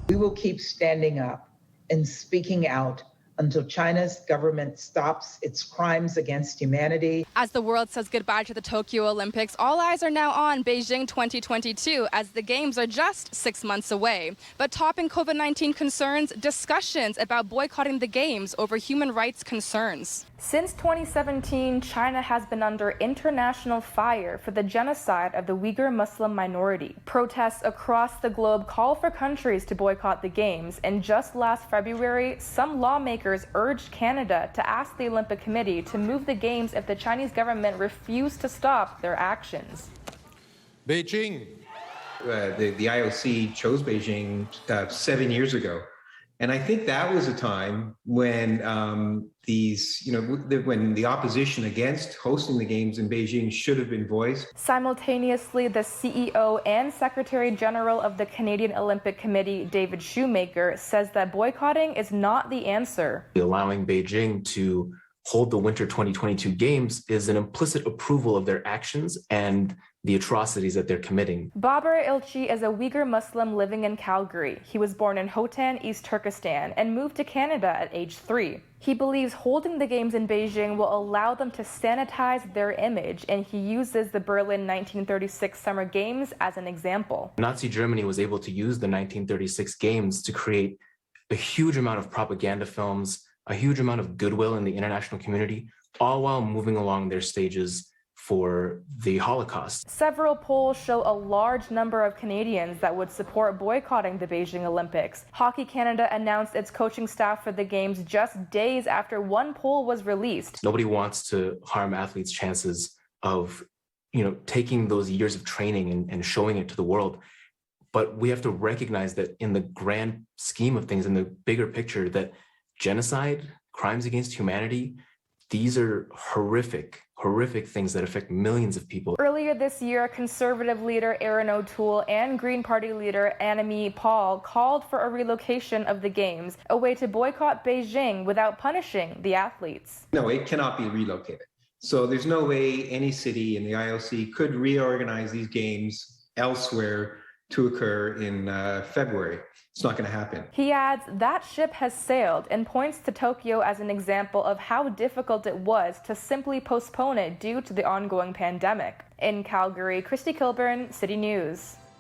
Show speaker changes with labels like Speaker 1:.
Speaker 1: We will keep standing up and speaking out until China's government stops its crimes against humanity.
Speaker 2: As the world says goodbye to the Tokyo Olympics, all eyes are now on Beijing 2022 as the Games are just 6 months away. But topping COVID-19 concerns, discussions about boycotting the Games over human rights concerns. Since 2017, China has been under international fire for the genocide of the Uyghur Muslim minority. Protests across the globe call for countries to boycott the Games, and just last February, some lawmakers urged Canada to ask the Olympic Committee to move the Games if the Chinese government refused to stop their actions.
Speaker 3: Beijing.
Speaker 4: The IOC chose Beijing 7 years ago. And I think that was a time when when the opposition against hosting the Games in Beijing should have been voiced.
Speaker 2: Simultaneously, the CEO and Secretary General of the Canadian Olympic Committee, David Shoemaker, says that boycotting is not the answer.
Speaker 5: Allowing Beijing to hold the Winter 2022 Games is an implicit approval of their actions and the atrocities that they're committing.
Speaker 2: Babar Ilchi is a Uyghur Muslim living in Calgary. He was born in Hotan, East Turkestan, and moved to Canada at age 3. He believes holding the Games in Beijing will allow them to sanitize their image, and he uses the Berlin 1936 Summer Games as an example.
Speaker 5: Nazi Germany was able to use the 1936 Games to create a huge amount of propaganda films, a huge amount of goodwill in the international community, all while moving along their stages for the Holocaust.
Speaker 2: Several polls show a large number of Canadians that would support boycotting the Beijing Olympics. Hockey Canada announced its coaching staff for the Games just days after one poll was released.
Speaker 5: Nobody wants to harm athletes' chances of, taking those years of training and showing it to the world. But we have to recognize that in the grand scheme of things, in the bigger picture, that genocide, crimes against humanity, these are horrific things that affect millions of people.
Speaker 2: Earlier this year, Conservative leader Erin O'Toole and Green Party leader Annamie Paul called for a relocation of the Games, a way to boycott Beijing without punishing the athletes.
Speaker 4: No, it cannot be relocated. So there's no way any city in the IOC could reorganize these games elsewhere to occur in February. It's not going to happen.
Speaker 2: He adds that ship has sailed and points to Tokyo as an example of how difficult it was to simply postpone it due to the ongoing pandemic. In Calgary, Kristy Kilburn, City News.